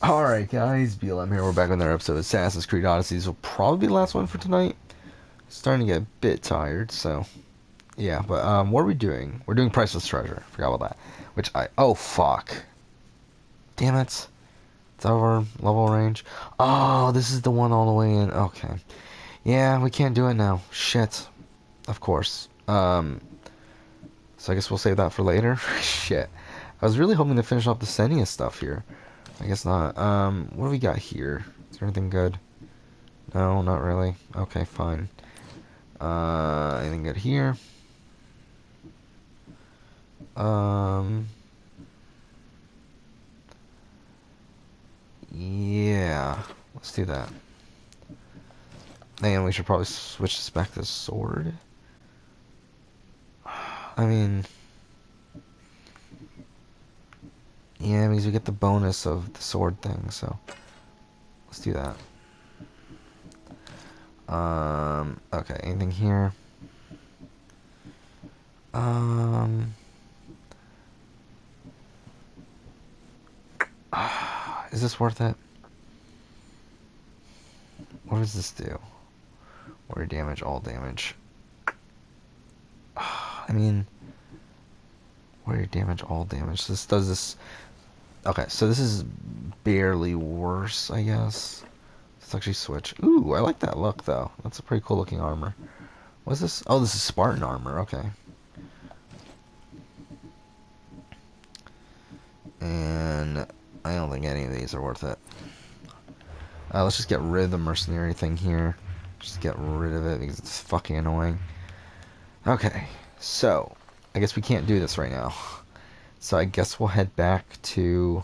Alright guys, BLM here, we're back with another episode of Assassin's Creed Odyssey. This will probably be the last one for tonight. Starting to get a bit tired, so yeah, but what are we doing? We're doing Priceless Treasure, forgot about that. Oh fuck. Damn it. It's out of our level range. Oh, this is the one all the way in, okay. Yeah, we can't do it now. Shit. Of course. So I guess we'll save that for later. Shit. I was really hoping to finish off the Senia stuff here. I guess not. What do we got here? Is there anything good? No, not really. Okay, fine. Anything good here? Yeah. Let's do that. And we should probably switch this back to sword. I mean... Yeah, because we get the bonus of the sword thing, so... Let's do that. Okay, anything here? Is this worth it? What does this do? Warrior damage, all damage. I mean... Warrior damage, all damage. This does this... Okay, so this is barely worse, I guess. Let's actually switch. Ooh, I like that look, though. That's a pretty cool looking armor. What's this? Oh, this is Spartan armor. Okay. And I don't think any of these are worth it. Let's just get rid of the mercenary thing here. Just get rid of it because it's fucking annoying. Okay, so I guess we can't do this right now. So I guess we'll head back to...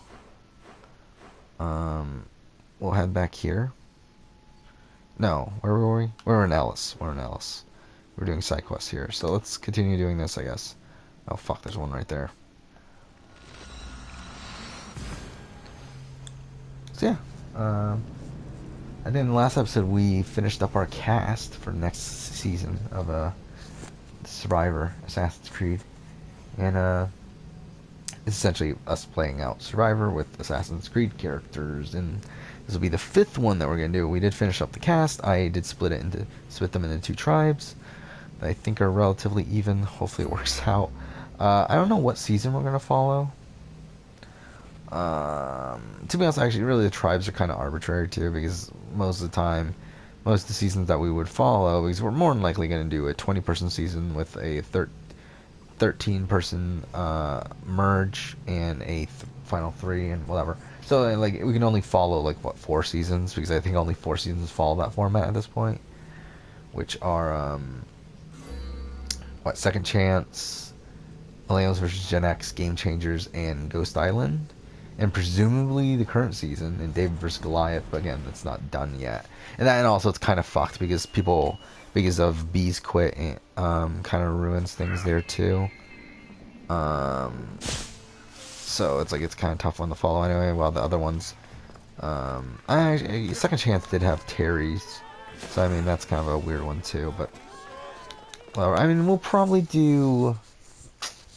we'll head back here. No, where were we? We're in Ellis. We're in Ellis. We're doing side quests here. So let's continue doing this, I guess. Oh, fuck, there's one right there. So, yeah. I think in the last episode we finished up our cast for next season of Survivor, Assassin's Creed. And, it's essentially us playing out Survivor with Assassin's Creed characters, and this will be the 5th one that we're gonna do. We did finish up the cast. I did split them into 2 tribes that I think are relatively even. Hopefully it works out. I don't know what season we're gonna follow. To be honest, actually, really the tribes are kind of arbitrary too, because most of the time, most of the seasons that we would follow, because we're more than likely gonna do a 20-person season with a 13-person merge and a final 3 and whatever. So like we can only follow like what 4 seasons, because I think only 4 seasons follow that format at this point, which are what, Second Chance, Millennials vs. Gen X, Game Changers, and Ghost Island, and presumably the current season in David vs. Goliath. But again, that's not done yet, and also it's kind of fucked because because of Bees quit, kind of ruins things there too. So it's kind of tough one to follow anyway. While the other ones, Second Chance did have Terry's, so I mean that's kind of a weird one too. But well, I mean we'll probably do.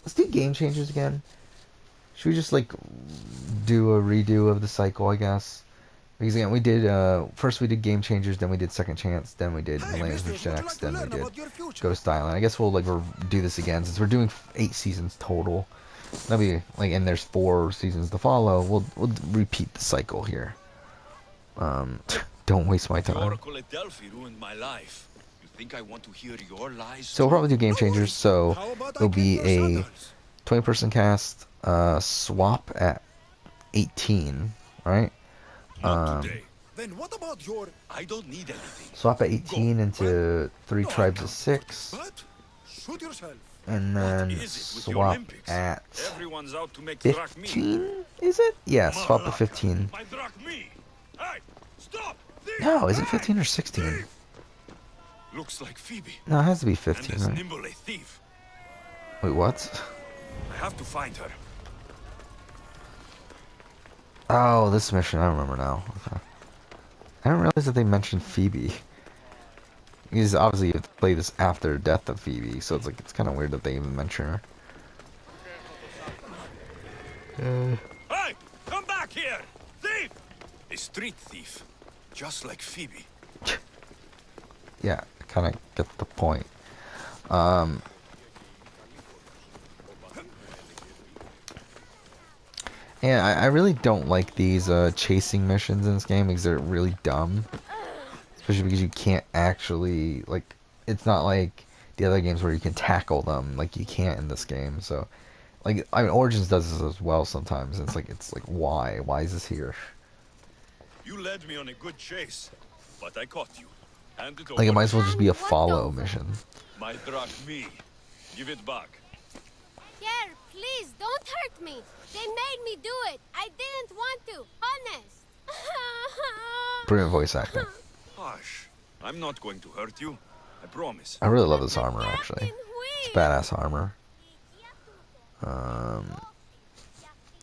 Let's do Game Changers again. Should we just like do a redo of the cycle, I guess? Because again, we did first we did Game Changers, then we did Second Chance, then we did Millennials vs. Gen X, then we did Ghost Island. I guess we'll like do this again since we're doing 8 seasons total. That'll be like, and there's 4 seasons to follow. We'll repeat the cycle here. Don't waste my time. Oracle at Delphi ruined my life. You think I want to hear your lies? So we'll probably do Game Changers. So it'll be a 20-person cast. Swap at 18, right? Then what about your... I don't need anything. Swap at 18 into 3 tribes of 6. Shoot yourself. And then swap at 15, is it? Yeah, swap at 15. No, is it 15 or 16? Looks like Phoebe. No, it has to be 15, right? Nimble a thief. Wait, what? I have to find her. Oh, this mission, I remember now. Okay. I didn't realize that they mentioned Phoebe. Because obviously you have to play this after the death of Phoebe, so it's like it's kind of weird that they even mention her. Hey, come back here, thief! A street thief. Just like Phoebe. Yeah, I kind of get the point. Um, and I really don't like these chasing missions in this game because they're really dumb. Especially because you can't actually, like, it's not like the other games where you can tackle them like you can't in this game. So, like, I mean, Origins does this as well sometimes. It's like, why? Why is this here? You led me on a good chase, but I caught you. Hand it Like, it over. might as well just be a What follow over? mission. My drachme. Give it back. Here, please, don't hurt me. They made me do it. I didn't want to. Honest. Brilliant voice acting. Hush. I'm not going to hurt you. I promise. I really love this The armor, captain actually. It's will. badass armor.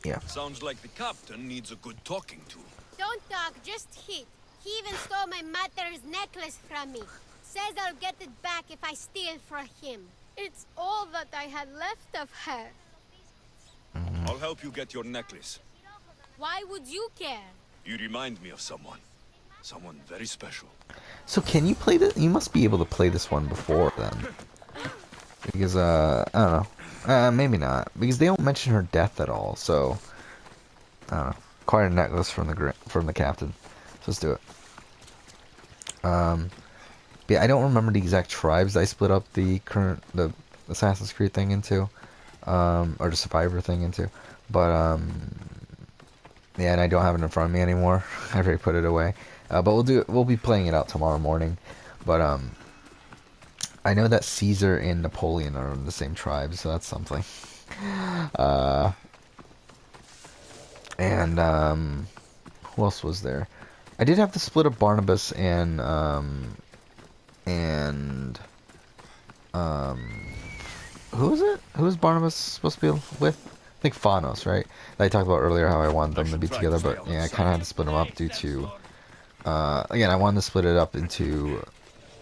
Yeah. Sounds like the captain needs a good talking to. Don't talk, just hit. He even stole my mother's necklace from me. Says I'll get it back if I steal from him. It's all that I had left of her. I'll help you get your necklace. Why would you care? You remind me of someone. Someone very special. So can you play this? You must be able to play this one before then. Because, I don't know. Maybe not. Because they don't mention her death at all, so... I don't know. Acquire a necklace from the captain. So let's do it. But yeah, I don't remember the exact tribes I split up the Assassin's Creed thing into. Or the Survivor thing into. But, yeah, and I don't have it in front of me anymore. I already put it away. But we'll be playing it out tomorrow morning. But, I know that Caesar and Napoleon are in the same tribe, so that's something. And who else was there? I did have to split up Barnabas and who was it? Who was Barnabas supposed to be with? I think Phanos, right? That I talked about earlier how I wanted them to be together, but yeah, I kind of had to split them up due to again, I wanted to split it up into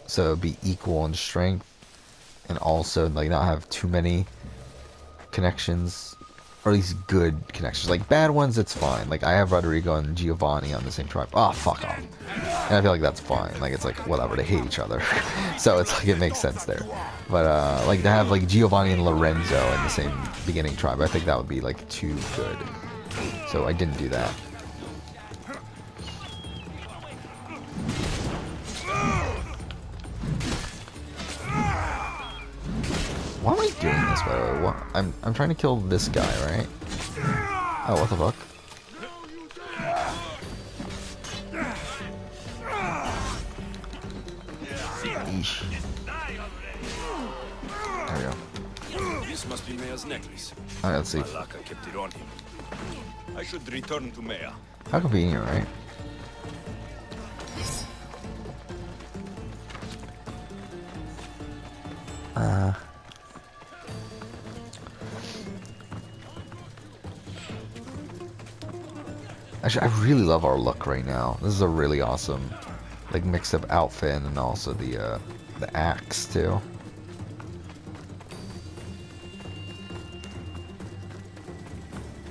so it'd be equal in strength and also like not have too many connections, or at least good connections. Like bad ones, it's fine. Like I have Rodrigo and Giovanni on the same tribe. Oh, fuck off. And I feel like that's fine. Like it's like whatever, they hate each other. So it's like it makes sense there. But like to have like Giovanni and Lorenzo in the same beginning tribe, I think that would be like too good. So I didn't do that. Why am I doing this, by the way? What? I'm trying to kill this guy, right? Oh, what the fuck? Eesh. There we go. This must be Maya's necklace. Alright, let's see. Malaka kept it on him. I should return to Maya. How convenient, right? Actually, I really love our look right now. This is a really awesome, like, mixed-up outfit, and also the axe too.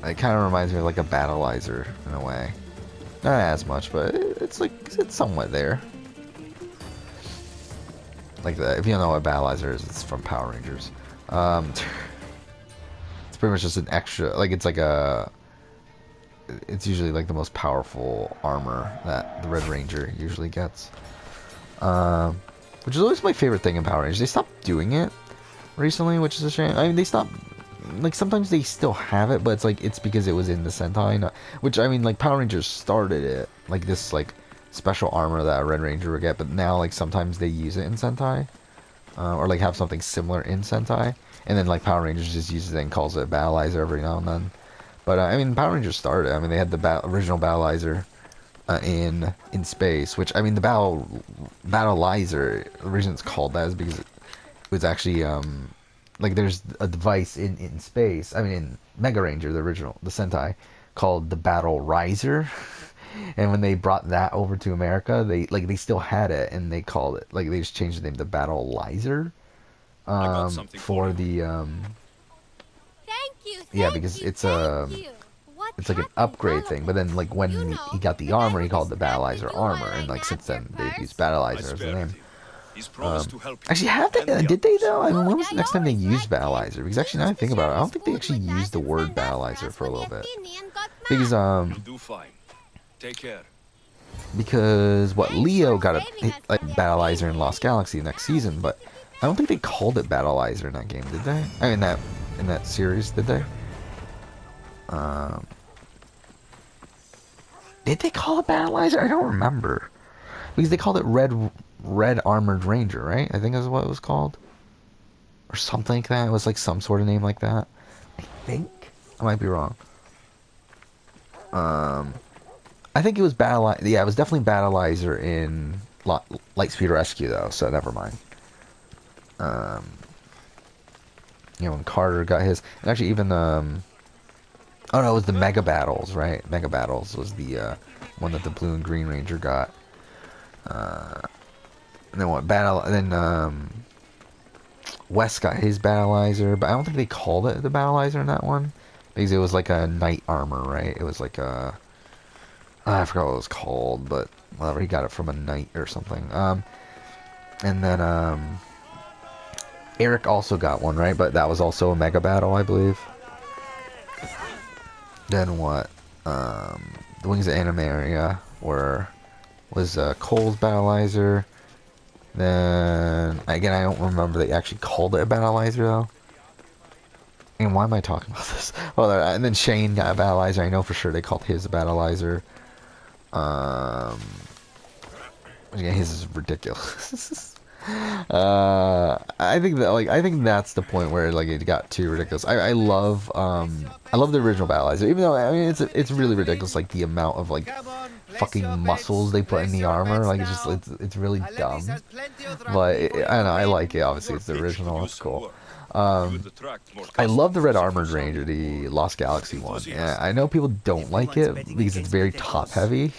It kind of reminds me of like a battleizer in a way. Not as much, but it's like it's somewhat there. Like that. If you don't know what battleizer is, it's from Power Rangers. It's pretty much just an extra. Like it's like a. It's usually like the most powerful armor that the Red Ranger usually gets. Which is always my favorite thing in Power Rangers. They stopped doing it recently, which is a shame. I mean, they stopped. Like sometimes they still have it, but it's like it's because it was in the Sentai, which I mean, like Power Rangers started it, like this like special armor that a Red Ranger would get, but now like sometimes they use it in Sentai, or like have something similar in Sentai, and then like Power Rangers just uses it and calls it Battleizer every now and then. But I mean, Power Rangers started. I mean, they had the original Battleizer in space, which I mean, the Battleizer. The reason it's called that is because it was actually like there's a device in space. I mean, in Mega Ranger, the original, the Sentai, called the Battle Riser. And when they brought that over to America, they still had it, and they called it like they just changed the name to Battle Lizer. For the Thank you. yeah, because it's thank you. What it's like an upgrade thing. But then like when he got the armor, he called it the Battleizer armor, and like since then they've used Battleizer as the name. Actually, have they? Did they though? I mean, when was the next time they used Battleizer? Because actually, now I think about it, I don't think they actually used the word Battleizer for a little bit. Because because what Leo got a like Battleizer in Lost Galaxy next season, but I don't think they called it Battleizer in that game, did they? I mean in that series, did they? Did they call it Battleizer? I don't remember. Because they called it Red Armored Ranger, right? I think that's what it was called. Or something like that. It was like some sort of name like that. I think. I might be wrong. I think it was Battleizer. Yeah, it was definitely Battleizer in Lightspeed Rescue, though, so never mind. You know, when Carter got his. And actually, even, oh no, it was the Mega Battles, right? Mega Battles was the one that the Blue and Green Ranger got. And then what? Wes got his Battleizer, but I don't think they called it the Battleizer in that one. Because it was like a knight armor, right? It was like a... I forgot what it was called, but whatever, he got it from a knight or something. And then, Eric also got one, right? But that was also a Mega Battle, I believe. Then what? The Wings of Animaria was Cole's Battleizer. Then, again, I don't remember they actually called it a Battleizer, though. And why am I talking about this? Well, and then Shane got a Battleizer. I know for sure they called his a Battleizer. Again, his is ridiculous. I think that I think that's the point where like it got too ridiculous. I love the original Battleizer, even though I mean it's really ridiculous, like the amount of like fucking muscles they put in the armor. Like it's really dumb. But I don't know, I like it. Obviously, it's the original. It's cool. I love the Red Armored Ranger, the Lost Galaxy one. Yeah, I know people don't like it because it's very top heavy.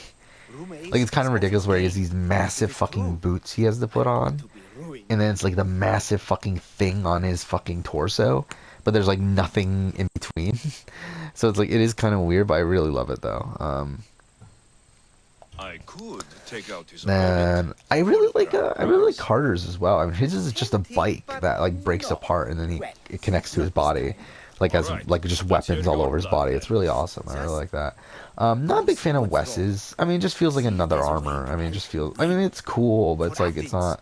Like it's kind of ridiculous where he has these massive fucking boots he has to put on, and then it's like the massive fucking thing on his fucking torso, but there's like nothing in between. So it's like it is kind of weird, but I really love it though. I could take out his Then I really like Carter's as well. I mean, his is just a bike that like breaks apart and then it connects to his body, like as like just weapons all over his body. It's really awesome. I really like that. Not a big fan of Wes's. I mean, it just feels like another armor. I mean, it just feels. I mean, it's cool, but it's like it's not.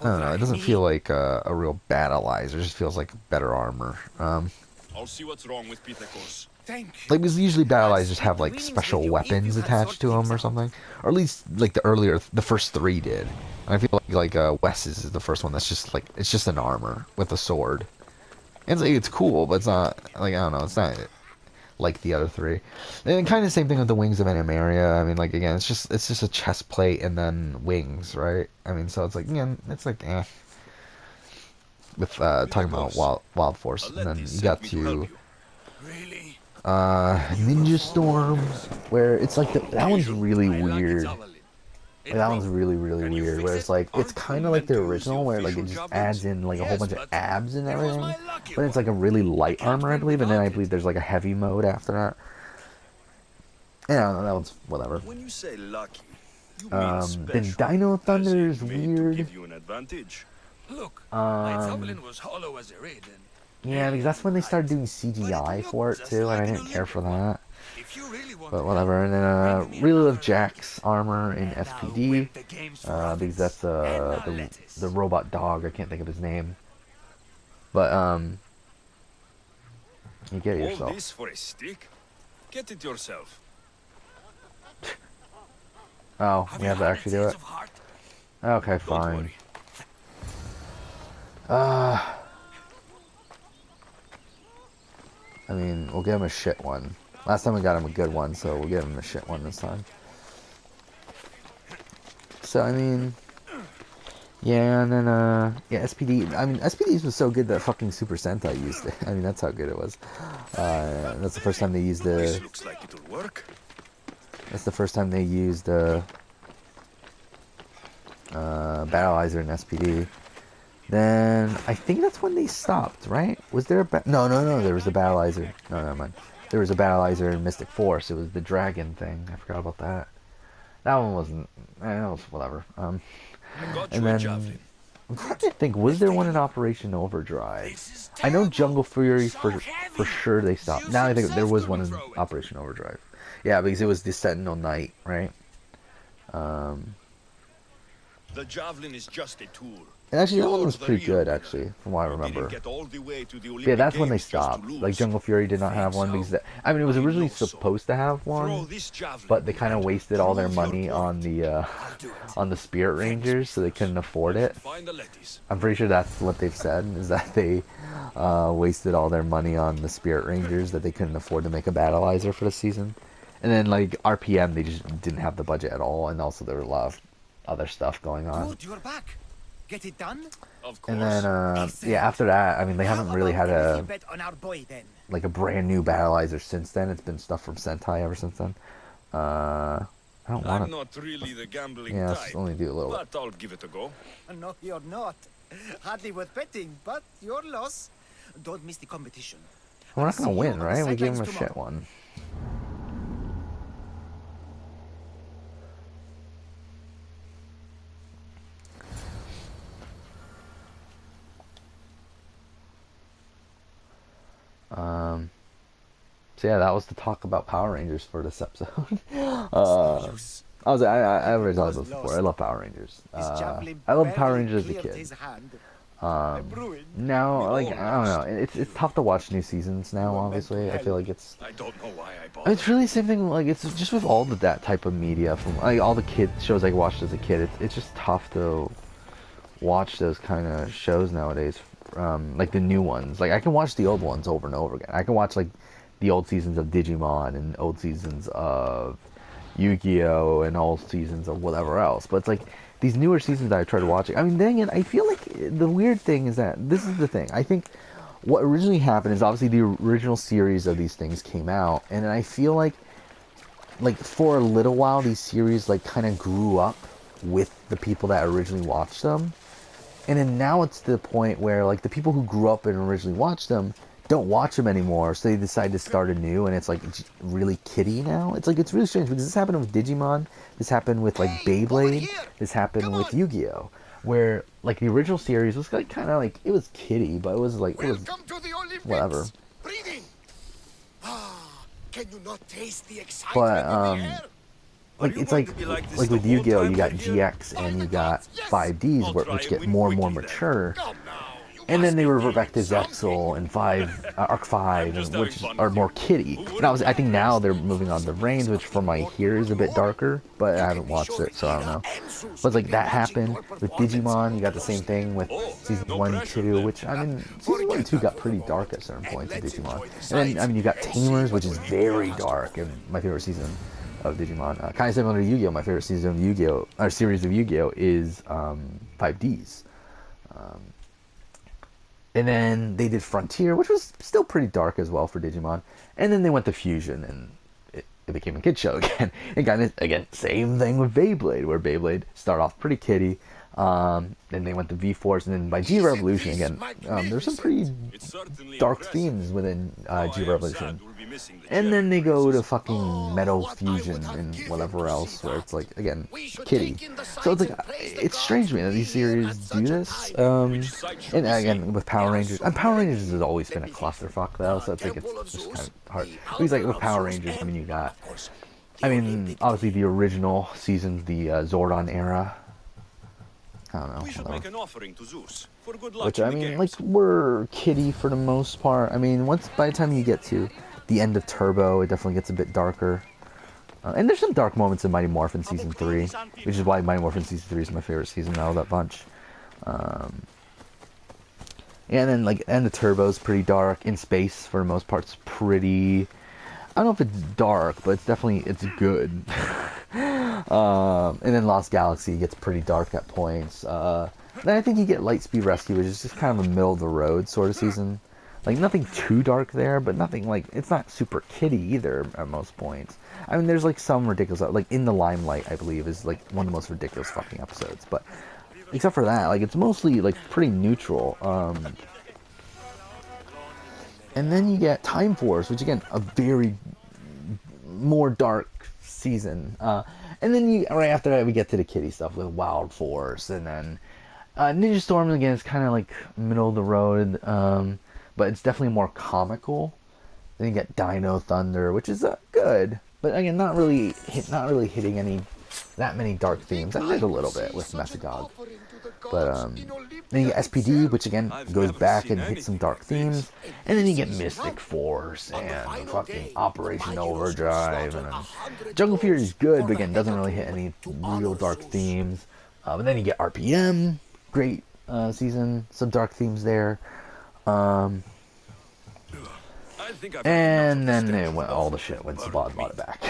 I don't know. It doesn't feel like a real Battleizer. It just feels like better armmer. I'll see what's wrong with Pitakos. Like, because usually Battleizers have like special weapons attached to them or something, or at least like the first three did. And I feel like Wes's is the first one that's just like it's just an armor with a sword. And it's cool, but it's not like I don't know. It's not like the other three. And kind of the same thing with the Wings of Animaria. I mean, like again, it's just a chest plate and then wings, right? I mean, so it's like again, it's like eh. With talking about Wild Force, and then you got to Ninja Storms, where it's like that one's really weird. Like, that one's really weird. Where it's like it's kind of like the original, where like it just adds in like a whole bunch of abs and everything, but it's like a really light armor, I believe, and then I believe there's like a heavy mode after that. Yeah, that one's whatever. When you say lucky, you mean then Dino Thunder is weird. give you an advantage. Look, my javelin was hollow as a reed, and Yeah, because that's when they started doing CGI for it too, and I didn't care for that. if you really want But whatever. And then really love Jack's armor in SPD, because that's the robot dog. I can't think of his name. But you get it All yourself. this for a stick? Get it yourself. Oh, we have to actually do it. Okay, Don't fine. worry. I mean, we'll give him a shit one. Last time we got him a good one, so we'll give him a shit one this time. So, I mean... Yeah, and then, yeah, SPD... I mean, SPDs was so good that fucking Super Sentai used it. I mean, that's how good it was. That's the first time they used This the... looks like it'll work. That's the first time they used the... Battleizer in SPD. Then, I think that's when they stopped, right? Was there a... No, there was the Battleizer. No, never mind. there was a battleizer in Mystic Force. It was the dragon thing. I forgot about that. That one wasn't. It was whatever. I got And you a then javelin. I'm trying to think. Was there one in Operation Overdrive? I know Jungle Fury for sure they stopped. Now I think there was one in Operation Overdrive. Yeah, because it was the Sentinel Knight, right? The javelin is just a tool. And actually, that one You're was the pretty real good, winner. actually, from what I You didn't remember. get all the way to the Yeah, Olympic that's when they Games just to stopped. lose. Like, Jungle Fury did not have one because, I mean, it was I originally know so. supposed to have Throw one, this javelin but they kind of and wasted all their prove your money point. on the Spirit Rangers, so they couldn't afford it. Find the letties. I'm pretty sure that's what they've said, is that they wasted all their money on the Spirit Rangers, that they couldn't afford to make a battleizer for the season. And then, like, RPM, they just didn't have the budget at all, and also there were a lot of other stuff going on. Good, you're back. Get it done? Of course. And then, yeah, after that, I mean, they haven't really had a bet on our boy then. like a brand new battleizer since then. It's been stuff from Sentai ever since then. I don't want I'm to. not really the gambling Yeah, type, let's only do a little bit. but I'll give it a go. No, you're not. Hardly worth betting, but your loss. Don't miss the competition. We're not I'll gonna see you win, on the right? We gave him a sidelines shit tomorrow. one. So yeah, that was the talk about Power Rangers for this episode. I already talked about this before. I love Power Rangers. I love Power Rangers as a kid. Now, like, I don't know. It's tough to watch new seasons now. Obviously, I feel like it's I don't know why I bought really the same thing. Like, it's just with all that type of media from like all the kid shows I watched as a kid. It's just tough to watch those kind of shows nowadays. Like the new ones. Like I can watch the old ones over and over again. I can watch like the old seasons of Digimon and old seasons of Yu-Gi-Oh and old seasons of whatever else. But it's like these newer seasons that I tried watching. I mean, then again, I feel like the weird thing is that this is the thing. I think what originally happened is obviously the original series of these things came out, and then I feel like for a little while these series like kind of grew up with the people that originally watched them. And then now it's to the point where like the people who grew up and originally watched them don't watch them anymore, so they decide to start anew, and it's like really kiddie now. It's like it's really strange because this happened with Digimon, this happened with like Beyblade, this happened with Yu-Gi-Oh, where like the original series was like kind of like it was kiddie, but it was like it was whatever. Can you not taste the excitement But like it's like with Yu-Gi-Oh you got GX and you got 5Ds which get more and more mature. And then they revert back to Zexal and Arc 5, which are more kiddie. And I think now they're moving on to Reigns, which for my ear is a bit darker, but I haven't watched it, so I don't know. But it's like that happened with Digimon. You got the same thing with seasons 1 and 2, which I mean, season 1 and 2 got pretty dark at certain points in Digimon. And then I mean, you got Tamers, which is very dark, and my favorite season of Digimon. Kind of similar to Yu-Gi-Oh, my favorite season of Yu-Gi-Oh, or series of Yu-Gi-Oh is 5Ds. And then they did Frontier, which was still pretty dark as well for Digimon. And then they went to Fusion, and it became a kid show again. And kind of, again, same thing with Beyblade, where Beyblade started off pretty kiddie. Then they went to V-Force, and then by G-Revolution again, there's some pretty dark themes within G-Revolution. And then they go to fucking Metal Fusion and whatever else, where it's like, again, kiddie. So it's like, it's strange to me that these series do this. And again, with Power Rangers, and Power Rangers has always been a clusterfuck though, so it's like, it's just kind of hard. Because like with Power Rangers, I mean, you got, obviously the original seasons, the Zordon era. I don't know. We should make an offering to Zeus for good luck Which, in I the mean, games. like, we're kiddie for the most part. I mean, by the time you get to the end of Turbo, it definitely gets a bit darker. And there's some dark moments in Mighty Morphin Season 3, which is why Mighty Morphin Season 3 is my favorite season out of that bunch. And then, like, end of Turbo is pretty dark. In Space, for the most part, it's pretty... I don't know if it's dark, but it's good. And then Lost Galaxy gets pretty dark at points. Then I think you get Lightspeed Rescue, which is just kind of a middle-of-the-road sort of season. Like, nothing too dark there, but nothing, like, it's not super kiddie either at most points. I mean, there's, like, some ridiculous... Like, In the Limelight, I believe, is, like, one of the most ridiculous fucking episodes. But, except for that, like, it's mostly, like, pretty neutral. And then you get Time Force, which again, a very more dark season. And then right after that, we get to the kiddie stuff with Wild Force, and then Ninja Storm again is kind of like middle of the road, but it's definitely more comical. Then you get Dino Thunder, which is good, but again, not really hitting that many dark themes. I did a little bit with Mesogog, but then you get SPD, which again goes back and hits some dark themes, and then you get Mystic Force and fucking Operation Overdrive, and then Jungle Fury is good, but again doesn't really hit any real dark themes. But then you get RPM, great season, some dark themes there. And then all the shit when Saban bought it back.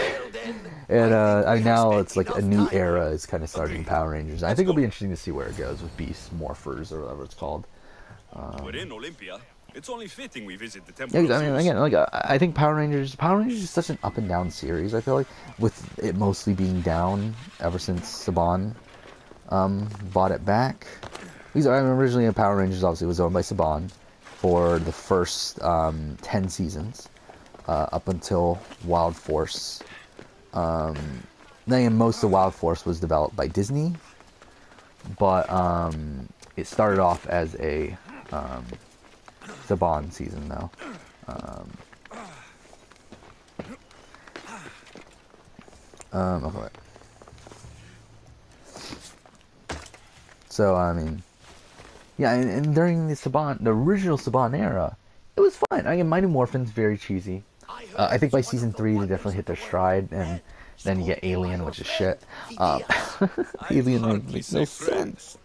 And now it's like a new era is kind of starting in Power Rangers. I think it'll be interesting to see where it goes with Beast Morphers or whatever it's called. We're in Olympia. It's only fitting we visit the temple. Yeah, I mean, again, like I think Power Rangers is such an up and down series. I feel like with it mostly being down ever since Saban bought it back. Because I mean, originally Power Rangers obviously was owned by Saban for the first 10 seasons up until Wild Force. Then most of Wild Force was developed by Disney, but it started off as a Saban season though. Okay. So I mean, yeah, and during the original Saban era, it was fun. I mean, Mighty Morphin's very cheesy. I think by season 3 they definitely hit their stride, and then you get Alien, which is shit. Alien makes no sense.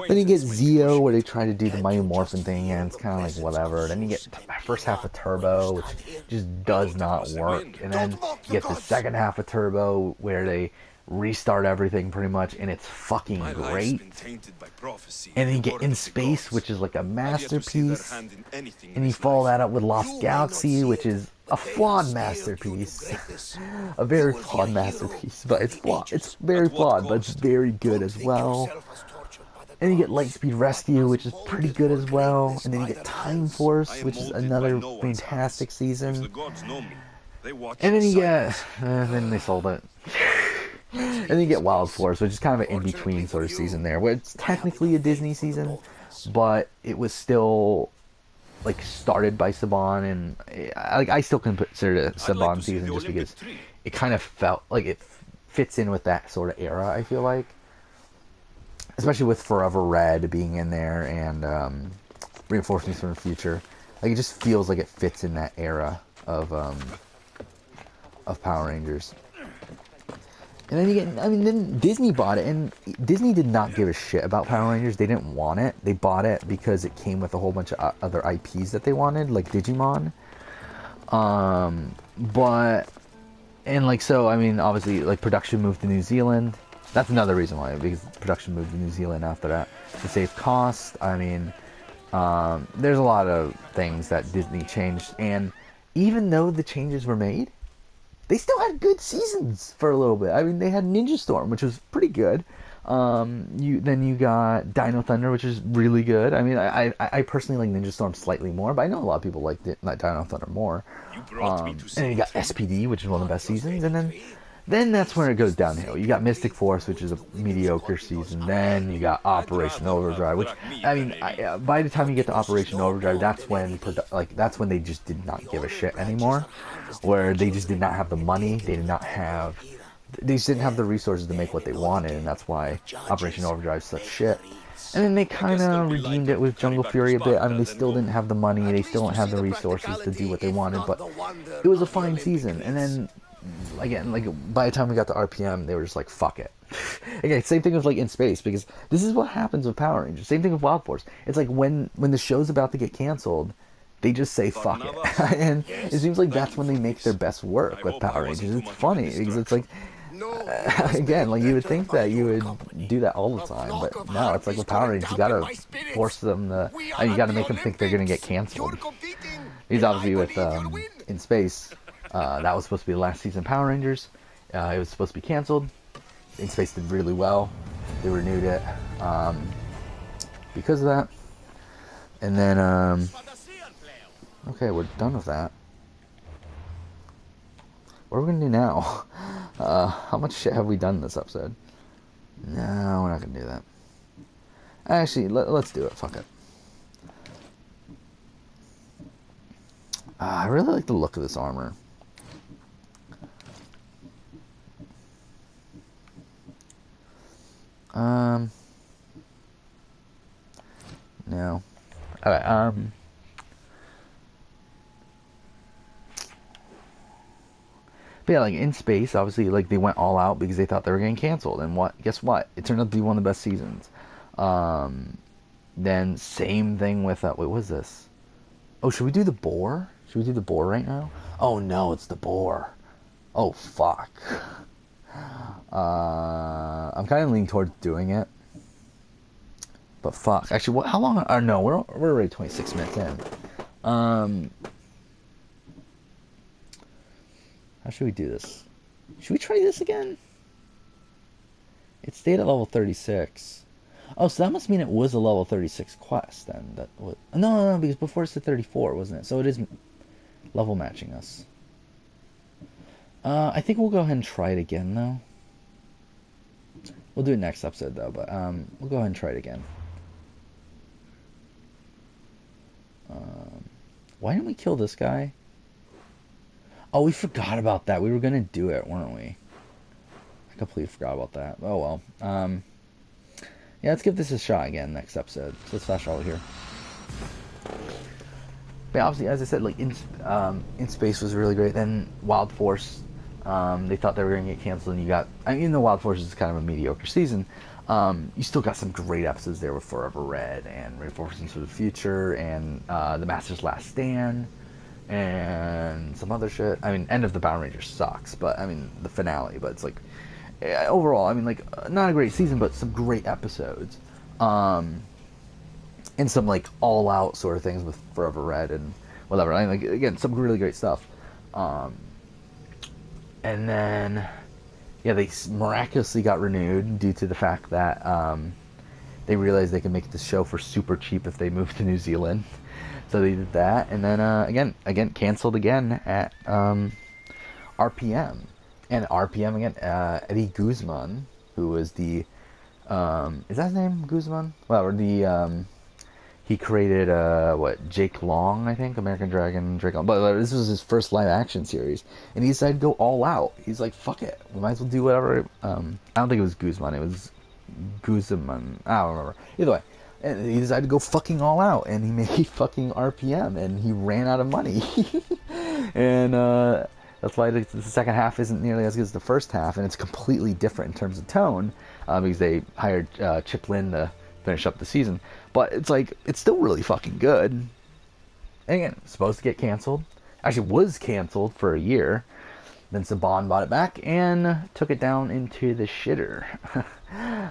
Then you get Zeo, where they try to do the Mighty Morphin thing, and it's kind of like whatever. Then you get the first half of Turbo, which just does not work. And then you get the second half of Turbo, where they restart everything pretty much, and it's fucking great. And then you get In Space, which is like a masterpiece. And you follow that up with Lost Galaxy, which is a flawed masterpiece. A very flawed masterpiece, but it's flawed. It's very flawed, but it's very good as well. And you get Lightspeed Rescue, which is pretty good as well. And then you get Time Force, which is another fantastic season. And then you get... then they sold it. And then you get Wild Force, which is kind of an in-between sort of season there, where it's technically a Disney season, but it was still like started by Saban, and I still consider it a Saban season just because it kind of felt like it fits in with that sort of era. I feel like, especially with Forever Red being in there and Reinforcements from the Future, like it just feels like it fits in that era of Power Rangers. And then you get, I mean, then Disney bought it, and Disney did not give a shit about Power Rangers. They didn't want it. They bought it because it came with a whole bunch of other IPs that they wanted, like Digimon. And like, so, I mean, obviously, like, production moved to New Zealand. That's another reason why, because production moved to New Zealand after that to save cost. I mean, there's a lot of things that Disney changed, and even though the changes were made, they still had good seasons for a little bit. I mean, they had Ninja Storm, which was pretty good. Then you got Dino Thunder, which is really good. I mean, I personally like Ninja Storm slightly more, but I know a lot of people like Dino Thunder more. And then you got SPD, which is one of the best seasons, and then that's where it goes downhill. You got Mystic Force, which is a mediocre season. Then you got Operation Overdrive, which, I mean, by the time you get to Operation Overdrive, that's when they just did not give a shit anymore. Where they just did not have the money, they just didn't have the resources to make what they wanted, and that's why Operation Overdrive is such shit. And then they kind of redeemed it with Jungle Fury a bit. I mean, they still didn't have the money, they still don't have the resources to do what they wanted, but it was a fine season. And then, again, like, by the time we got to RPM, they were just like, fuck it. Again, same thing with, like, In Space, because this is what happens with Power Rangers. Same thing with Wild Force. It's like, when the show's about to get canceled, they just say fuck it. And it seems like that's when they make their best work with Power Rangers. It's funny, because it's like, again, like, you would think that you would do that all the time, but no, it's like with Power Rangers, you gotta force them to, and you gotta make them think they're gonna get canceled. Because obviously with In Space, that was supposed to be the last season of Power Rangers. It was supposed to be canceled. In Space did really well. They renewed it because of that. And then Okay, we're done with that. What are we gonna do now? How much shit have we done this episode? No, we're not gonna do that. Actually, let's do it. Fuck it. I really like the look of this armor. No. Okay, but yeah, like in space, obviously, like they went all out because they thought they were getting canceled, and what? Guess what? It turned out to be one of the best seasons. Then same thing with wait, what was this? Oh, should we do the boar? Should we do the boar right now? Oh no, it's the boar. Oh fuck. I'm kind of leaning towards doing it, but fuck. Actually, what? How long? No, we're already 26 minutes in. How should we do this? Should we try this again? It stayed at level 36. Oh, so that must mean it was a level 36 quest then. That was, no, because before it's at 34, wasn't it? So it is level matching us. I think we'll go ahead and try it again, though. We'll do it next episode, though, but we'll go ahead and try it again. Why didn't we kill this guy? Oh, we forgot about that. We were going to do it, weren't we? I completely forgot about that. Oh, well. Yeah, let's give this a shot again next episode. So let's flash all here. But obviously, as I said, like in space was really great. Then Wild Force, they thought they were going to get canceled, and you got. I mean, even though Wild Force is kind of a mediocre season, you still got some great episodes there with Forever Red and Reinforcements for the Future and The Master's Last Stand and some other shit. I mean, End of the Power Rangers sucks, but I mean the finale. But it's like overall, I mean, like not a great season, but some great episodes. And some like all out sort of things with Forever Red and whatever. I mean, like again, some really great stuff. And then yeah, they miraculously got renewed due to the fact that they realized they could make the show for super cheap if they moved to New Zealand. So they did that, and then again canceled again at RPM. And RPM again, Eddie Guzman, who was the is that his name, Guzman? Well, or the he created Jake Long, I think, American Dragon, Jake Long. But this was his first live action series, and he decided to go all out. He's like, fuck it, we might as well do whatever. I don't think it was Guzman, it was Guzman. I don't remember. Either way, and he decided to go fucking all out, and he made fucking RPM, and he ran out of money, and that's why the second half isn't nearly as good as the first half, and it's completely different in terms of tone, because they hired Chip Lynn to finish up the season. But it's like, it's still really fucking good. And again, supposed to get canceled. Actually was canceled for a year. Then Saban bought it back and took it down into the shitter.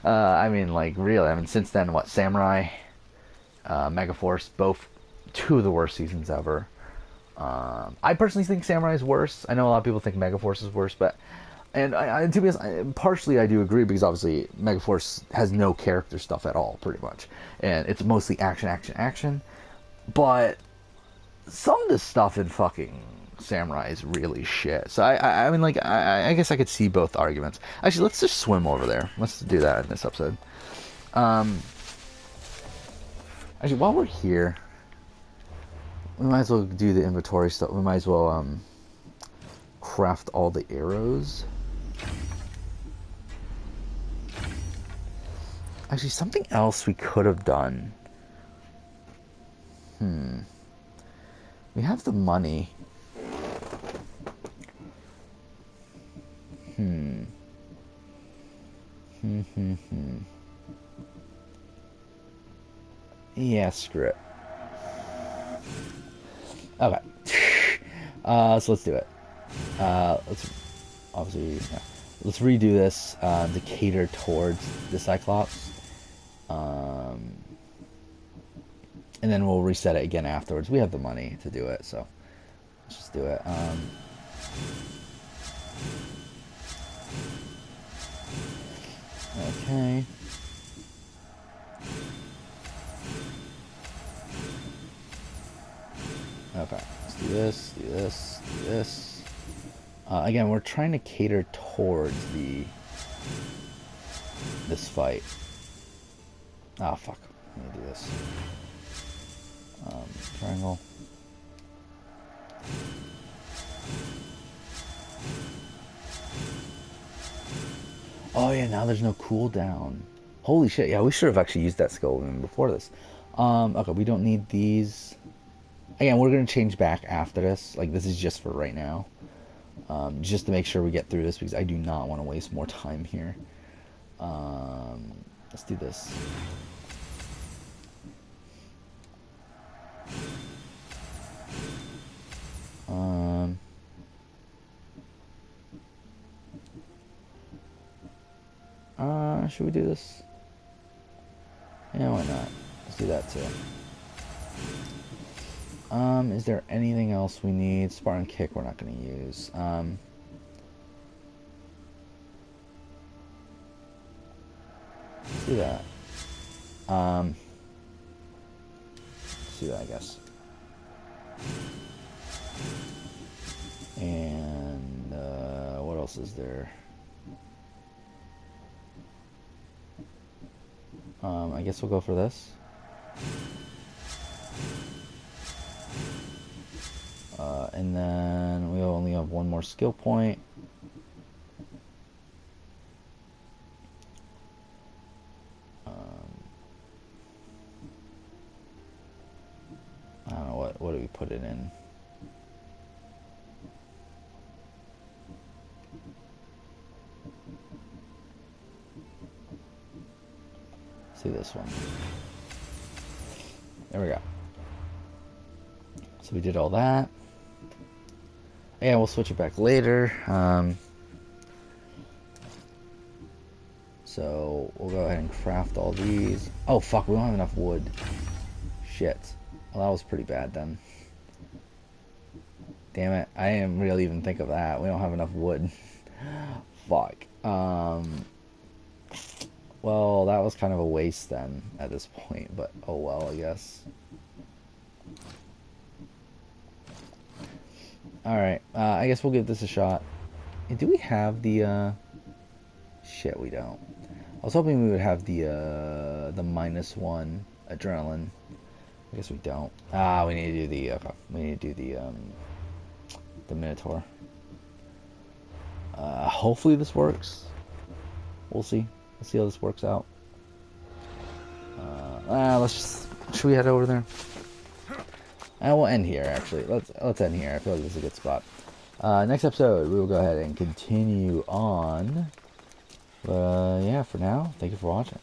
I mean, like, really, I mean, since then, what, Samurai, Megaforce, both two of the worst seasons ever. I personally think Samurai is worse. I know a lot of people think Megaforce is worse, but and to be honest, partially I do agree, because obviously Megaforce has no character stuff at all, pretty much, and it's mostly action. But some of the stuff in fucking Samurai is really shit. So I mean, like, I guess I could see both arguments. Actually, let's just swim over there. Let's do that in this episode. Actually, while we're here, we might as well do the inventory stuff. We might as well craft all the arrows. Actually, something else we could have done. We have the money. Yeah, screw it. Okay. So let's do it. Let's obviously, yeah. Let's redo this to cater towards the Cyclops. And then we'll reset it again afterwards. We have the money to do it, so let's just do it. Okay. Okay. do this, do this, do this. Again, we're trying to cater towards this fight. Ah, fuck. Let me do this. Triangle. Oh yeah, now there's no cooldown. Holy shit, yeah, we should have actually used that skill even before this. Okay, we don't need these. Again, we're going to change back after this. Like, this is just for right now. Just to make sure we get through this, because I do not want to waste more time here. Let's do this. Should we do this? Yeah, why not? Let's do that too. Is there anything else we need? Spartan kick we're not going to use. Let's do that. Let's do that, I guess. And what else is there? I guess we'll go for this. And then we only have one more skill point. I don't know, what do we put it in? Let's do this one. There we go. So we did all that. Yeah, we'll switch it back later. So we'll go ahead and craft all these. Oh fuck, we don't have enough wood. Shit. Well, that was pretty bad then. Damn it, I didn't really even think of that. We don't have enough wood. Fuck. Well, that was kind of a waste then at this point, but oh well, I guess. Alright, I guess we'll give this a shot. Do we have the, shit, we don't. I was hoping we would have the -1 adrenaline. I guess we don't. We need to do the, okay. We need to do the Minotaur. Hopefully this works. We'll see. Let's see how this works out. Should we head over there? And we'll end here, actually. Let's end here. I feel like this is a good spot. Next episode, we will go ahead and continue on. But, yeah, for now, thank you for watching.